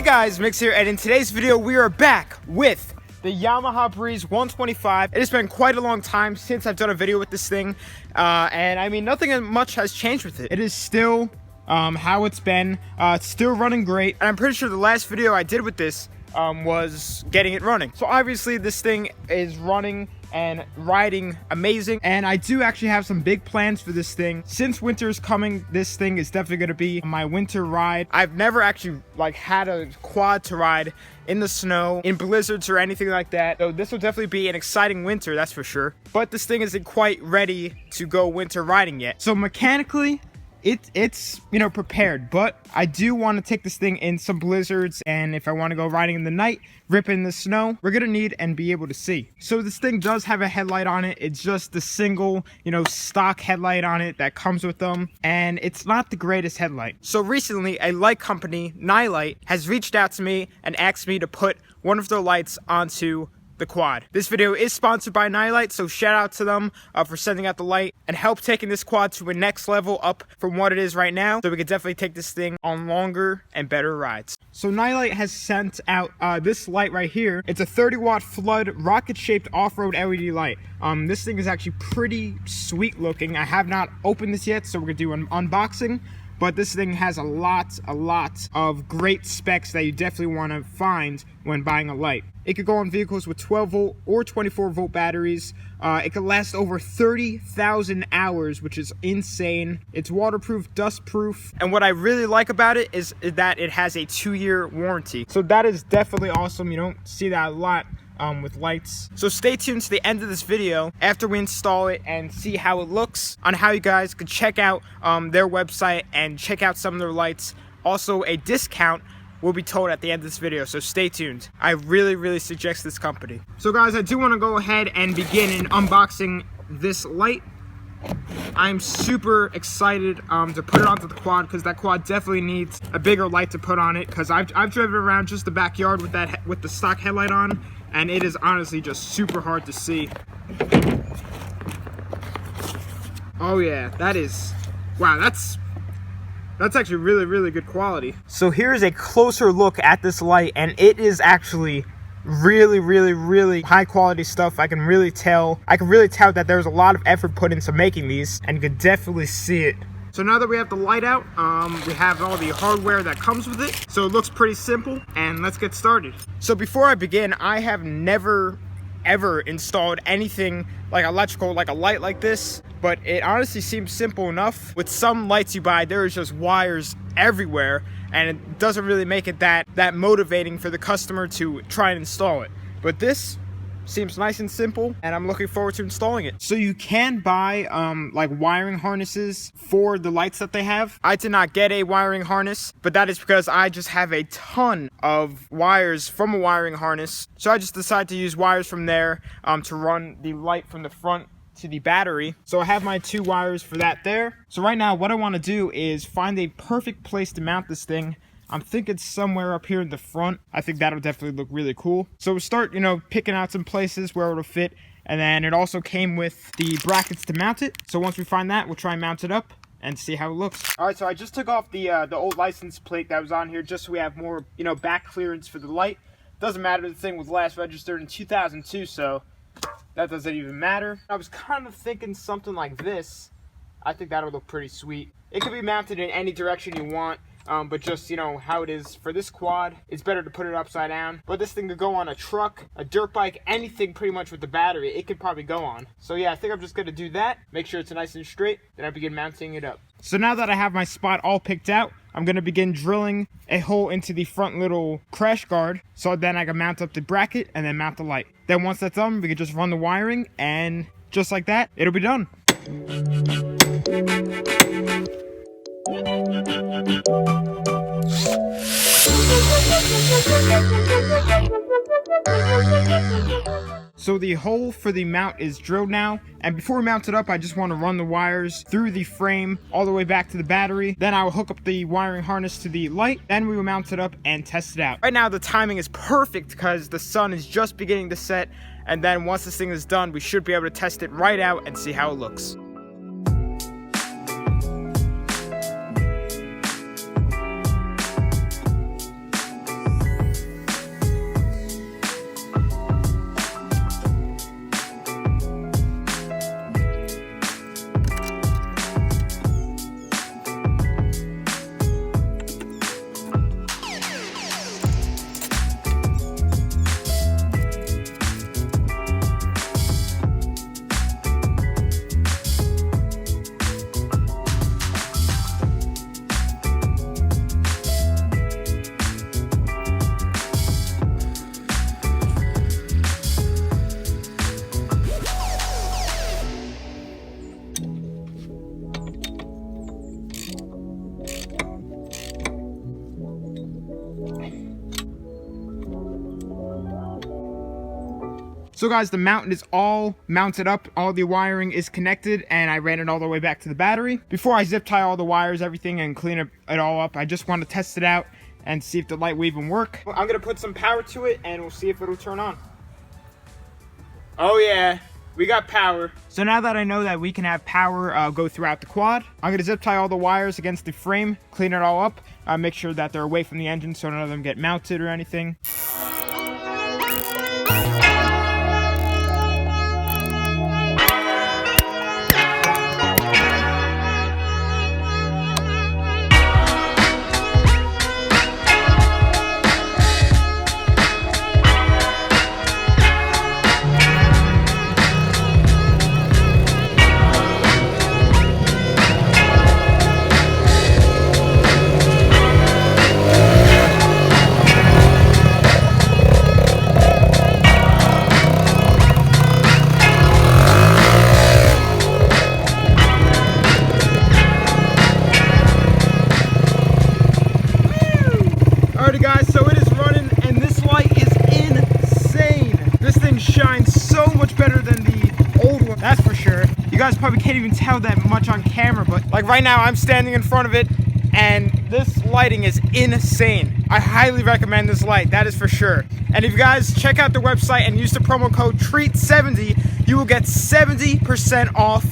guys, Mix here, and in today's video we are back with the Yamaha Breeze 125. It has been quite a long time since I've done a video with this thing, and I mean nothing much has changed with it. It is still how it's been. It's still running great, and I'm pretty sure the last video I did with this was getting it running. So obviously this thing is running and riding amazing, and I do actually have some big plans for this thing. Since winter is coming, this thing is definitely going to be my winter ride. I've never actually had a quad to ride in the snow, in blizzards or anything like that, so this will definitely be an exciting winter, that's for sure. But this thing isn't quite ready to go winter riding yet. So mechanically it's prepared, but I do want to take this thing in some blizzards, and if I want to go riding in the night, rip in the snow, we're gonna need and be able to see. So this thing does have a headlight on it. It's just the single stock headlight on it that comes with them, and it's not the greatest headlight. So recently a light company, Nilight, has reached out to me and asked me to put one of their lights onto the quad. This video is sponsored by Nilight, so shout out to them for sending out the light and help taking this quad to a next level up from what it is right now, so we can definitely take this thing on longer and better rides. So Nilight has sent out this light right here. It's a 30-watt flood rocket-shaped off-road LED light. This thing is actually pretty sweet looking. I have not opened this yet, so we're gonna do an unboxing. But this thing has a lot of great specs that you definitely want to find when buying a light. It could go on vehicles with 12-volt or 24-volt batteries. It could last over 30,000 hours, which is insane. It's waterproof, dustproof, and what I really like about it is that it has a 2-year warranty. So that is definitely awesome. You don't see that a lot with lights. So stay tuned to the end of this video after we install it and see how it looks, on how you guys could check out their website and check out some of their lights. Also, a discount will be told at the end of this video, so stay tuned. I really suggest this company. So guys, I do want to go ahead and begin in unboxing this light. I'm super excited to put it onto the quad, because that quad definitely needs a bigger light to put on it, because I've driven around just the backyard with the stock headlight on, and it is honestly just super hard to see. Oh yeah, that is, wow, that's actually really good quality. So here's a closer look at this light, and it is actually really high quality stuff. I can really tell that there's a lot of effort put into making these, and you can definitely see it. So now that we have the light out, we have all the hardware that comes with it. So it looks pretty simple, and let's get started. So before I begin, I have never ever installed anything like electrical, like a light like this, but it honestly seems simple enough. With some lights you buy, there's just wires everywhere, and it doesn't really make it that motivating for the customer to try and install it. But this seems nice and simple, and I'm looking forward to installing it. So you can buy like wiring harnesses for the lights that they have. I did not get a wiring harness, but that is because I just have a ton of wires from a wiring harness. So I just decided to use wires from there to run the light from the front to the battery. So I have my 2 wires for that there. So right now what I want to do is find a perfect place to mount this thing. I'm thinking somewhere up here in the front. I think that'll definitely look really cool. So we'll start, picking out some places where it'll fit. And then it also came with the brackets to mount it. So once we find that, we'll try and mount it up and see how it looks. All right, so I just took off the old license plate that was on here, just so we have more, back clearance for the light. Doesn't matter, the thing was last registered in 2002, so that doesn't even matter. I was kind of thinking something like this. I think that'll look pretty sweet. It could be mounted in any direction you want. But just, how it is for this quad, it's better to put it upside down. But this thing could go on a truck, a dirt bike, anything pretty much with the battery, it could probably go on. So yeah, I think I'm just going to do that, make sure it's nice and straight, then I begin mounting it up. So now that I have my spot all picked out, I'm going to begin drilling a hole into the front little crash guard, so then I can mount up the bracket and then mount the light. Then once that's done, we can just run the wiring, and just like that, it'll be done. So the hole for the mount is drilled now, and before we mount it up, I just want to run the wires through the frame all the way back to the battery. Then I will hook up the wiring harness to the light, then we will mount it up and test it out. Right now the timing is perfect because the sun is just beginning to set, and then once this thing is done, we should be able to test it right out and see how it looks. So guys, the mountain is all mounted up, all the wiring is connected, and I ran it all the way back to the battery. Before I zip tie all the wires, everything, and clean it all up, I just want to test it out and see if the light will even work. I'm gonna put some power to it and we'll see if it'll turn on. Oh yeah, we got power. So now that I know that we can have power go throughout the quad, I'm gonna zip tie all the wires against the frame, clean it all up, make sure that they're away from the engine so none of them get mounted or anything. Alrighty guys, so it is running and this light is insane. This thing shines so much better than the old one, that's for sure. You guys probably can't even tell that much on camera, but like right now I'm standing in front of it and this lighting is insane. I highly recommend this light, that is for sure. And if you guys check out the website and use the promo code TREAT70, you will get 70% off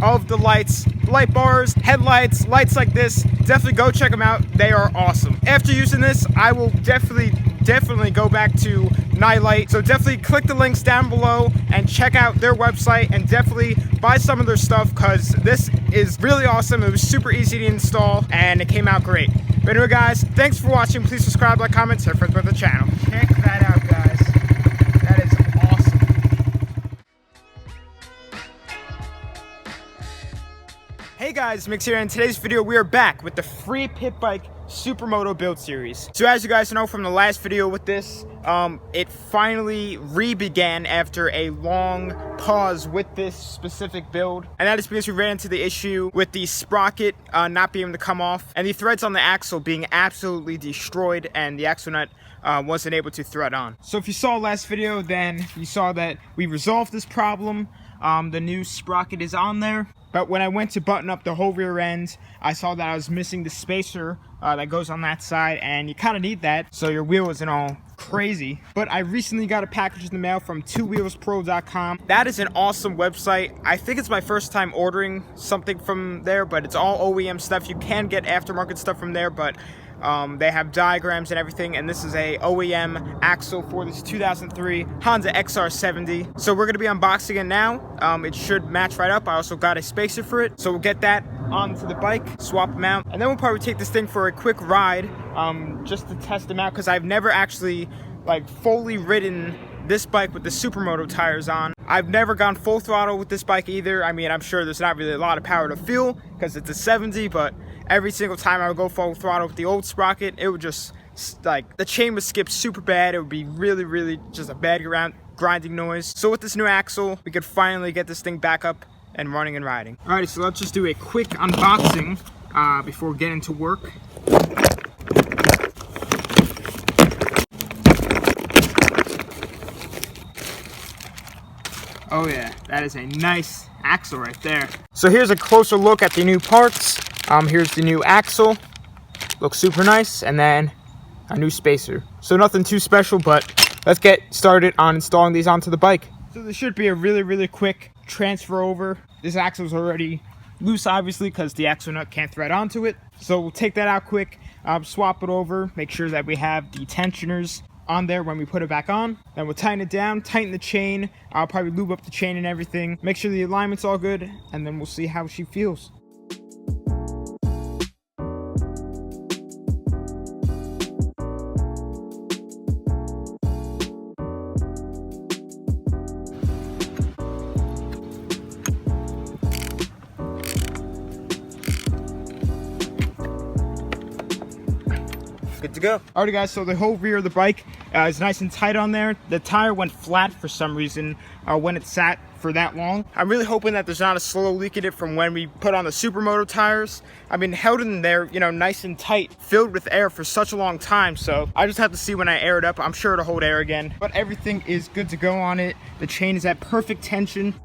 of the lights, light bars, headlights, lights like this. Definitely go check them out, they are awesome. After using this, I will definitely go back to Nilight. So definitely click the links down below and check out their website and definitely buy some of their stuff because this is really awesome. It was super easy to install and it came out great. But anyway guys, thanks for watching. Please subscribe, like, comment, share friends with the channel. Check that out guys. That is awesome. Hey guys, Mix here. In today's video we are back with the free pit bike Supermoto build series. So as you guys know from the last video with this, it finally re-began after a long pause with this specific build, and that is because we ran into the issue with the sprocket not being able to come off and the threads on the axle being absolutely destroyed and the axle nut wasn't able to thread on. So if you saw last video, then you saw that we resolved this problem. The new sprocket is on there, but when I went to button up the whole rear end, I saw that I was missing the spacer that goes on that side, and you kind of need that so your wheel isn't all crazy. But I recently got a package in the mail from twowheelspro.com. That is an awesome website. I think it's my first time ordering something from there, but it's all OEM stuff. You can get aftermarket stuff from there, but they have diagrams and everything, and this is a OEM axle for this 2003 Honda XR70. So we're going to be unboxing it now. It should match right up. I also got a spacer for it, so we'll get that onto the bike, swap them out, and then we'll probably take this thing for a quick ride just to test them out, because I've never actually like fully ridden this bike with the Supermoto tires on. I've never gone full throttle with this bike either. I mean, I'm sure there's not really a lot of power to feel because it's a 70, but every single time I would go full throttle with the old sprocket, it would just, like, the chain would skip super bad. It would be really just a bad grinding noise. So with this new axle, we could finally get this thing back up and running and riding. Alrighty, so let's just do a quick unboxing before getting to work. Oh yeah, that is a nice axle right there. So here's a closer look at the new parts. Here's the new axle, looks super nice, and then a new spacer. So nothing too special, but let's get started on installing these onto the bike. So this should be a really quick transfer over. This axle is already loose, obviously, because the axle nut can't thread onto it. So we'll take that out quick, swap it over, make sure that we have the tensioners on there when we put it back on. Then we'll tighten it down, tighten the chain. I'll probably lube up the chain and everything, make sure the alignment's all good, and then we'll see how she feels. good to go. Alrighty guys, so the whole rear of the bike is nice and tight on there. The tire went flat for some reason when it sat for that long. I'm really hoping that there's not a slow leak in it from when we put on the Supermoto tires. I mean, held in there, you know, nice and tight, filled with air for such a long time. So I just have to see when I air it up. I'm sure it'll hold air again, but everything is good to go on it. The chain is at perfect tension.